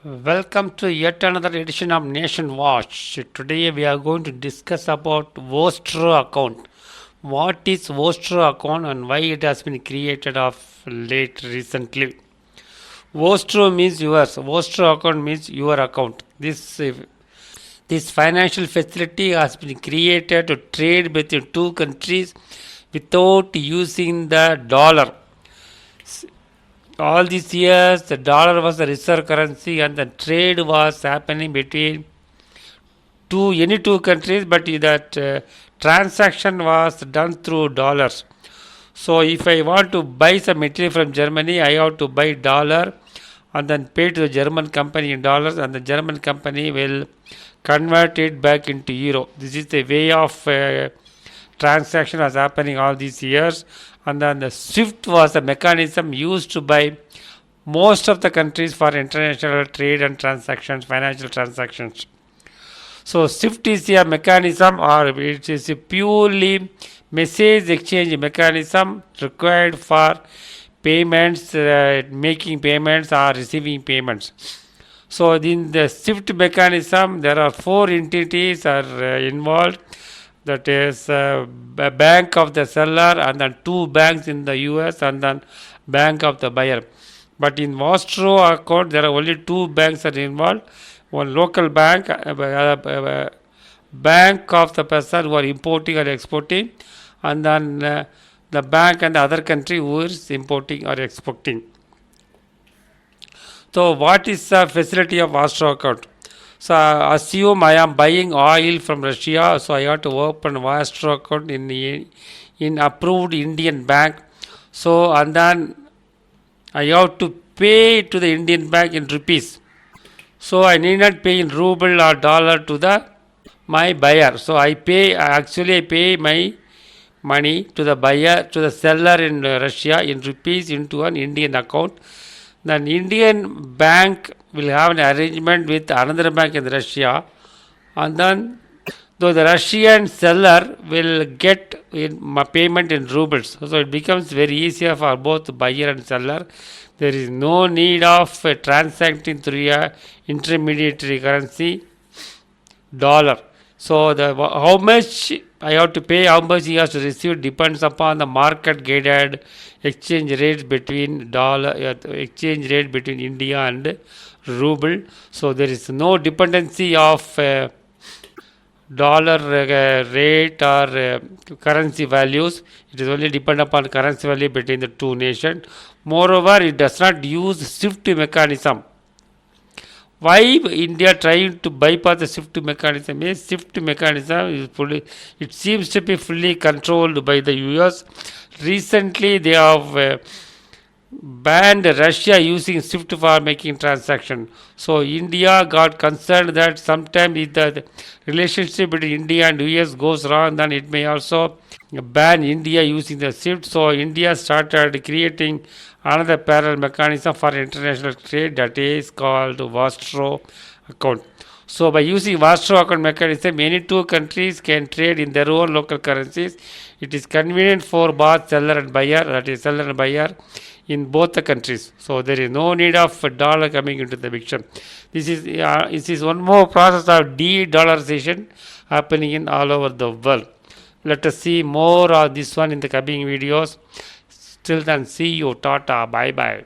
Welcome to yet another edition of Nation Watch. Today we are going to discuss about Vostro Account. What is Vostro Account and why it has been created of late recently? Vostro means yours. Vostro Account means your account. This financial facility has been created to trade between two countries without using the dollar. All these years, the dollar was the reserve currency, and the trade was happening between any two countries, but that transaction was done through dollars. So, if I want to buy some material from Germany, I have to buy dollar and then pay to the German company in dollars, and the German company will convert it back into euro. This is the way of transaction was happening all these years. And then the SWIFT was a mechanism used by most of the countries for international trade and transactions, financial transactions. So SWIFT is a mechanism, or it is a purely message exchange mechanism required for payments, making payments or receiving payments. So in the SWIFT mechanism, there are four entities are involved. That is a bank of the seller, and then two banks in the US, and then bank of the buyer. But in Vostro account, there are only two banks are involved. One local bank, bank of the person who are importing or exporting, and then the bank and the other country who is importing or exporting. So what is the facility of Vostro account? So assume I am buying oil from Russia, so I have to open Vostro account in approved Indian bank. So and then I have to pay to the Indian bank in rupees. So I need not pay in ruble or dollar to the my buyer. So I pay my money to the buyer, to the seller in Russia in rupees into an Indian account. Then Indian bank will have an arrangement with another bank in Russia, and then though the Russian seller will get payment in rubles, so it becomes very easier for both buyer and seller. There is no need of transacting through a intermediary currency, dollar. So how much I have to pay, how much he has to receive depends upon the market guided exchange rates between exchange rate between India and ruble. So there is no dependency of dollar rate or currency values. It is only depend upon currency value between the two nations. Moreover, it does not use SWIFT mechanism. Why India trying to bypass the SWIFT mechanism? SWIFT mechanism is it seems to be fully controlled by the US. Recently, they have banned Russia using SWIFT for making transaction. So India got concerned that sometimes if the relationship between India and US goes wrong, then it may also ban India using the SWIFT. So India started creating another parallel mechanism for international trade, that is called Vostro account. So by using Vostro account mechanism, any two countries can trade in their own local currencies. It is convenient for both seller and buyer, that is seller and buyer in both the countries. So there is no need of a dollar coming into the picture. This is one more process of de-dollarization happening in all over the world. Let us see more of this one in the coming videos. Till then, see you. Tata. Bye bye.